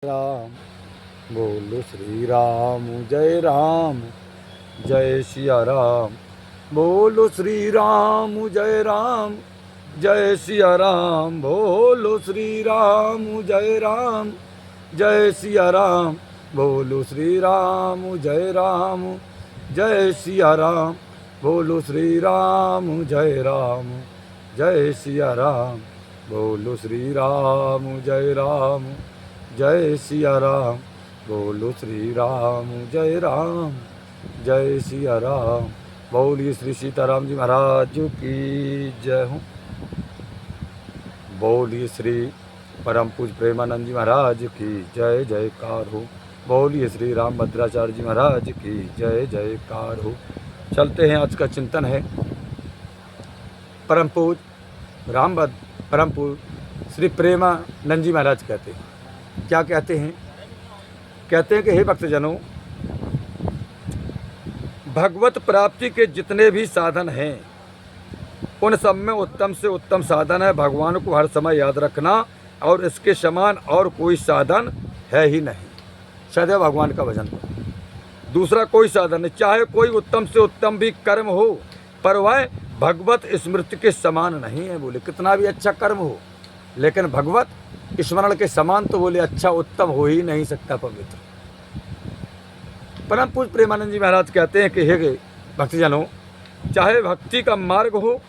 राम बोलो श्री राम जय सिया राम बोलो श्री राम जय सिया राम बोलो श्री राम जय सिया राम बोलो श्री राम जय सिया राम बोलो श्री राम जय सिया राम बोलो श्री राम जय सिया राम बोलो श्री राम जय सिया राम। बोलिए श्री सीताराम जी महाराज की जय हो। बोलिए श्री परम पूज प्रेमानंद जी महाराज की जय जयकार हो। बोलिए श्री राम भद्राचार्य जी महाराज की जय जयकार हो। चलते हैं, आज का चिंतन है परम पूज परम पूज श्री प्रेमानंद जी महाराज कहते हैं, क्या कहते हैं? कहते हैं कि हे भक्तजनों, भगवत प्राप्ति के जितने भी साधन हैं उन सब में उत्तम से उत्तम साधन है भगवान को हर समय याद रखना, और इसके समान और कोई साधन है ही नहीं। सदैव भगवान का भजन करो, दूसरा कोई साधन नहीं। चाहे कोई उत्तम से उत्तम भी कर्म हो, पर वह भगवत स्मृति के समान नहीं है। बोले कितना भी अच्छा कर्म हो, लेकिन भगवत स्मरण के समान तो बोले अच्छा उत्तम हो ही नहीं सकता पवित्र। परम पूज्य प्रेमानंद जी महाराज कहते हैं कि हे भक्तजनों, चाहे भक्ति का मार्ग हो,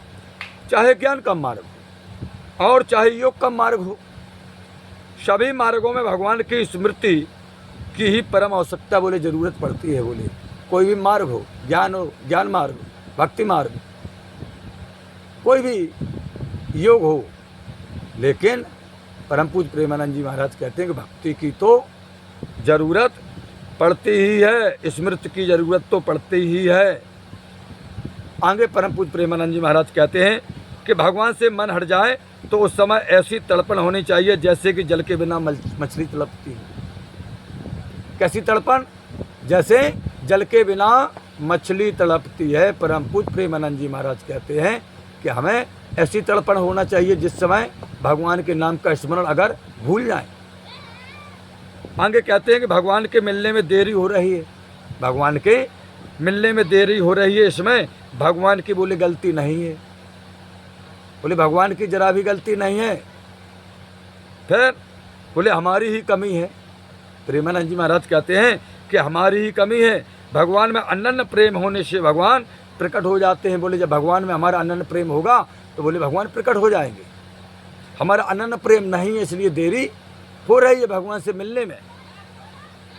चाहे ज्ञान का मार्ग हो, और चाहे योग का मार्ग हो, सभी मार्गों में भगवान की स्मृति की ही परम आवश्यकता बोले जरूरत पड़ती है। बोले कोई भी मार्ग हो, ज्ञान मार्ग, भक्ति मार्ग, कोई भी योग हो, लेकिन परम पूज्य प्रेमानंद जी महाराज कहते हैं कि भक्ति की तो जरूरत पड़ती ही है, स्मृति की जरूरत तो पड़ती ही है। आगे परम पूज्य प्रेमानंद जी महाराज कहते हैं कि भगवान से मन हट जाए तो उस समय ऐसी तड़पन होनी चाहिए जैसे कि जल के बिना मछली तड़पती है। कैसी तड़पन? जैसे जल के बिना मछली तड़पती है। परम पूज्य प्रेमानंद जी महाराज कहते हैं कि हमें ऐसी तड़पन होना चाहिए जिस समय भगवान के नाम का स्मरण अगर भूल जाए। आगे कहते हैं कि भगवान के मिलने में देरी हो रही है, भगवान के मिलने में देरी हो रही है, इसमें भगवान की बोले गलती नहीं है। बोले भगवान की जरा भी गलती नहीं है, फिर बोले हमारी ही कमी है। प्रेमानंद जी महाराज कहते हैं कि हमारी ही कमी है। भगवान में अनन्य प्रेम होने से भगवान प्रकट हो जाते हैं। बोले जब भगवान में हमारा अनन्य प्रेम होगा तो बोले भगवान प्रकट हो जाएंगे। हमारा अनन्य प्रेम नहीं है, इसलिए देरी हो रही है भगवान से मिलने में।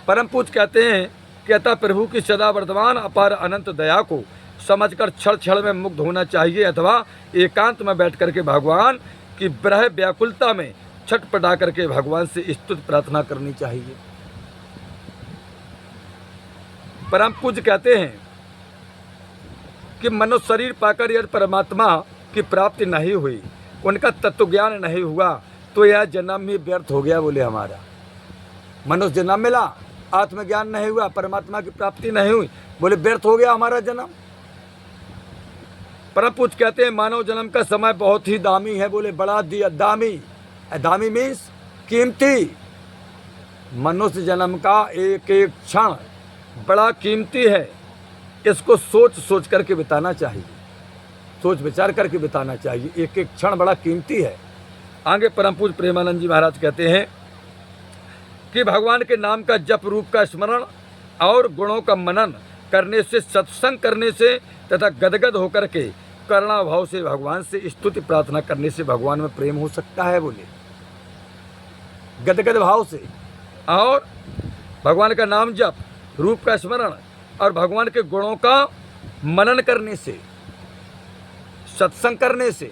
परम पूज्य कहते हैं कि अतः प्रभु की सदा वर्तमान अपार अनंत दया को समझकर क्षण क्षण में मुग्ध होना चाहिए, अथवा एकांत में बैठ करके भगवान की विरह व्याकुलता में छटपटा करके भगवान से स्तुति प्रार्थना करनी चाहिए। परम पूज्य कहते हैं कि मनुष्य शरीर पाकर यदि परमात्मा की प्राप्ति नहीं हुई, उनका तत्व ज्ञान नहीं हुआ, तो यह जन्म ही व्यर्थ हो गया। बोले हमारा मनुष्य जन्म मिला, आत्मज्ञान नहीं हुआ, परमात्मा की प्राप्ति नहीं हुई, बोले व्यर्थ हो गया हमारा जन्म। परम पूज्य कहते हैं मानव जन्म का समय बहुत ही दामी है। बोले बड़ा दामी, दामी मीन्स कीमती। मनुष्य जन्म का एक एक क्षण बड़ा कीमती है। इसको सोच सोच करके बिताना चाहिए, सोच विचार करके बिताना चाहिए। एक एक क्षण बड़ा कीमती है। आगे परम पूज्य प्रेमानंद जी महाराज कहते हैं कि भगवान के नाम का जप, रूप का स्मरण और गुणों का मनन करने से, सत्संग करने से तथा गदगद होकर के करुणा भाव से भगवान से स्तुति प्रार्थना करने से भगवान में प्रेम हो सकता है। बोले गदगद भाव से, और भगवान का नाम जप, रूप का स्मरण और भगवान के गुणों का मनन करने से, सत्संग करने से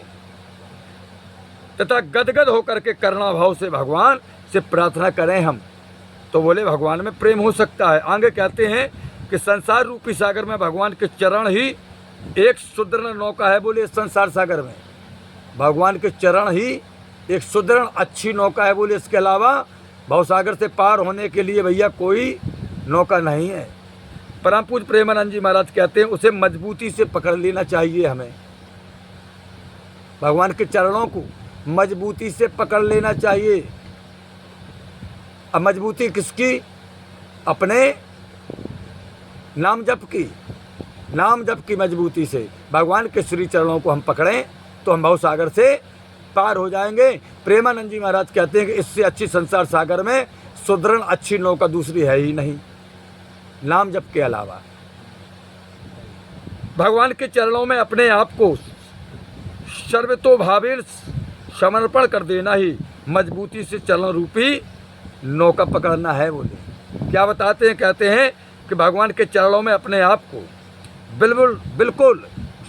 तथा गदगद होकर के करुणा भाव से भगवान से प्रार्थना करें हम, तो बोले भगवान में प्रेम हो सकता है। आगे कहते हैं कि संसार रूपी सागर में भगवान के चरण ही एक सुदृढ़ नौका है। बोले संसार सागर में भगवान के चरण ही एक सुदृढ़ अच्छी नौका है। बोले इसके अलावा भवसागर से पार होने के लिए भैया कोई नौका नहीं है। परम पूज्य प्रेमानंद जी महाराज कहते हैं उसे मजबूती से पकड़ लेना चाहिए। हमें भगवान के चरणों को मजबूती से पकड़ लेना चाहिए। अब मजबूती किसकी? अपने नाम जप की, नाम जप की मजबूती से भगवान के श्री चरणों को हम पकड़ें तो हम भव सागर से पार हो जाएंगे। प्रेमानंद जी महाराज कहते हैं कि इससे अच्छी संसार सागर में सुदृढ़ अच्छी नौका दूसरी है ही नहीं, नाम जप के अलावा। भगवान के चरणों में अपने आप को सर्वतोभावेन समर्पण कर देना ही मजबूती से चरण रूपी नौका पकड़ना है। बोले क्या बताते हैं? कहते हैं कि भगवान के चरणों में अपने आप को बिल्कुल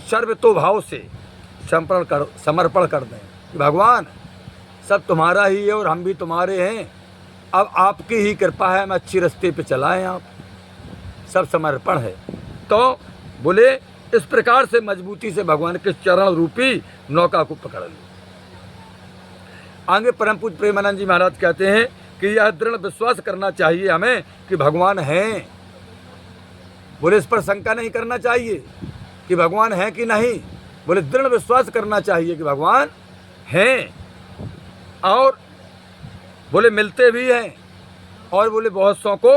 सर्वतोभाव से समर्पण कर दें कि भगवान सब तुम्हारा ही है और हम भी तुम्हारे हैं, अब आपकी ही कृपा है, हम अच्छी रास्ते पे चलाएं, आप सब समर्पण है। तो बोले इस प्रकार से मजबूती से भगवान के चरण रूपी नौका को पकड़ लो। आगे परम पूज्य प्रेमानंद जी महाराज कहते हैं कि यह दृढ़ विश्वास करना चाहिए हमें कि भगवान हैं। बोले इस पर शंका नहीं करना चाहिए कि भगवान हैं कि नहीं, बोले दृढ़ विश्वास करना चाहिए कि भगवान हैं और बोले मिलते भी हैं और बोले बहुत सौ को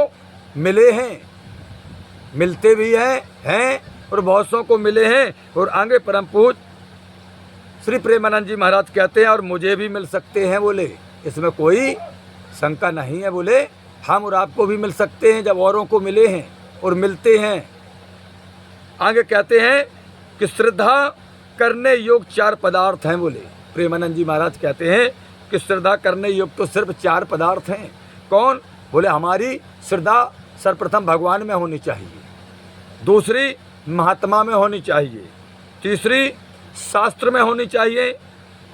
मिले हैं, मिलते भी हैं और बहुत सौ को मिले हैं। और आगे परम पूज्य श्री प्रेमानंद जी महाराज कहते हैं और मुझे भी मिल सकते हैं, बोले इसमें कोई शंका नहीं है। बोले हम और आपको भी मिल सकते हैं जब औरों को मिले हैं और मिलते हैं। आगे कहते हैं कि श्रद्धा करने योग 4 पदार्थ हैं। बोले प्रेमानंद जी महाराज कहते हैं कि श्रद्धा करने योग तो सिर्फ 4 पदार्थ हैं। कौन? बोले हमारी श्रद्धा सर्वप्रथम भगवान में होनी चाहिए, दूसरी महात्मा में होनी चाहिए, तीसरी शास्त्र में होनी चाहिए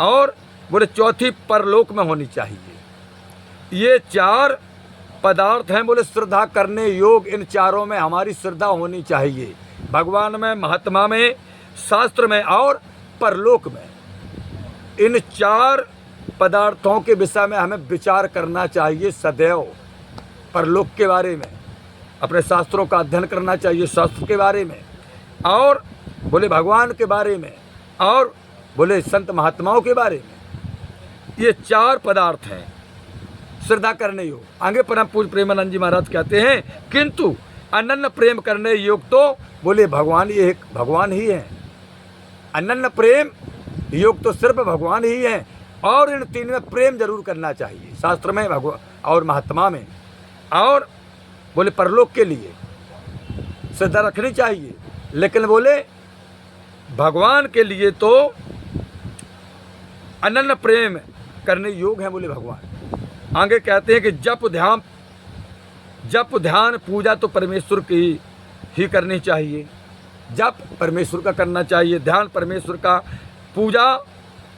और बोले चौथी परलोक में होनी चाहिए। ये 4 पदार्थ हैं। बोले श्रद्धा करने योग इन चारों में हमारी श्रद्धा होनी चाहिए, भगवान में, महात्मा में, शास्त्र में और परलोक में। इन 4 पदार्थों के विषय में हमें विचार करना चाहिए सदैव। परलोक के बारे में अपने शास्त्रों का अध्ययन करना चाहिए, शास्त्र के बारे में और बोले भगवान के बारे में और बोले संत महात्माओं के बारे में। ये 4 पदार्थ हैं श्रद्धा करने योग। आगे परम पूज्य प्रेमानंद जी महाराज कहते हैं किंतु अनन्य प्रेम करने योग तो बोले भगवान ही एक भगवान ही है। अनन्य प्रेम योग तो सिर्फ भगवान ही है और इन 3 में प्रेम जरूर करना चाहिए, शास्त्र में, भगवान और महात्मा में और बोले परलोक के लिए श्रद्धा रखनी चाहिए। लेकिन बोले भगवान के लिए तो अनन्य प्रेम करने योग है। बोले भगवान आगे कहते हैं कि जप ध्यान पूजा तो परमेश्वर की ही करनी चाहिए। जप परमेश्वर का करना चाहिए, ध्यान परमेश्वर का, पूजा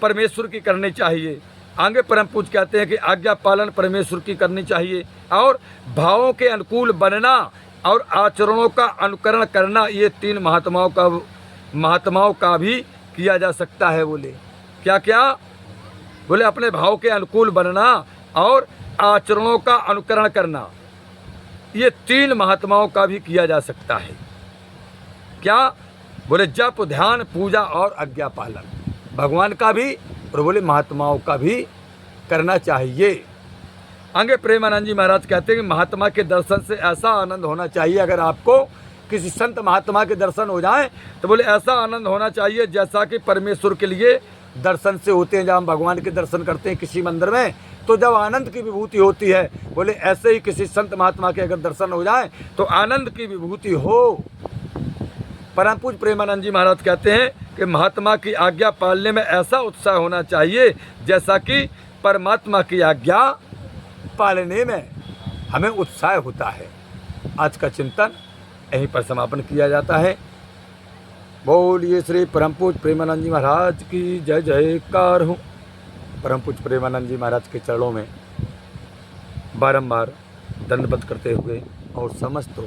परमेश्वर की करनी चाहिए। आगे परम पूज्य कहते हैं कि आज्ञा पालन परमेश्वर की करनी चाहिए और भावों के अनुकूल बनना और आचरणों का अनुकरण करना, ये 3 महात्माओं का भी किया जा सकता है। बोले क्या क्या? बोले अपने भाव के अनुकूल बनना और आचरणों का अनुकरण करना, ये 3 महात्माओं का भी किया जा सकता है। क्या? बोले जप ध्यान पूजा और आज्ञा पालन भगवान का भी और बोले महात्माओं का भी करना चाहिए। आगे प्रेमानंद जी महाराज कहते हैं कि महात्मा के दर्शन से ऐसा आनंद होना चाहिए, अगर आपको किसी संत महात्मा के दर्शन हो जाएं तो बोले ऐसा आनंद होना चाहिए जैसा कि परमेश्वर के लिए दर्शन से होते हैं। जब हम भगवान के दर्शन करते हैं किसी मंदिर में तो जब आनंद की विभूति होती है, बोले ऐसे ही किसी संत महात्मा के अगर दर्शन हो जाए तो आनंद की विभूति हो। परम पूज्य प्रेमानंद जी महाराज कहते हैं कि महात्मा की आज्ञा पालने में ऐसा उत्साह होना चाहिए जैसा कि परमात्मा की आज्ञा पालने में हमें उत्साह होता है। आज का चिंतन यहीं पर समापन किया जाता है। बोलिए श्री परम पूज्य प्रेमानंद जी महाराज की जय जयकार हो। परम पूज्य प्रेमानंद जी महाराज के चरणों में बारंबार दंडवत करते हुए और समस्त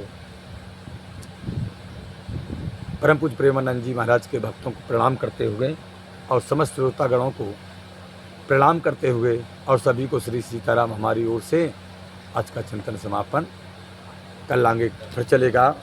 परम पूज्य प्रेमानंद जी महाराज के भक्तों को प्रणाम करते हुए और समस्त श्रोतागणों को प्रणाम करते हुए और सभी को श्री सीताराम हमारी ओर से आज का चिंतन समापन। कल आगे फिर चलेगा।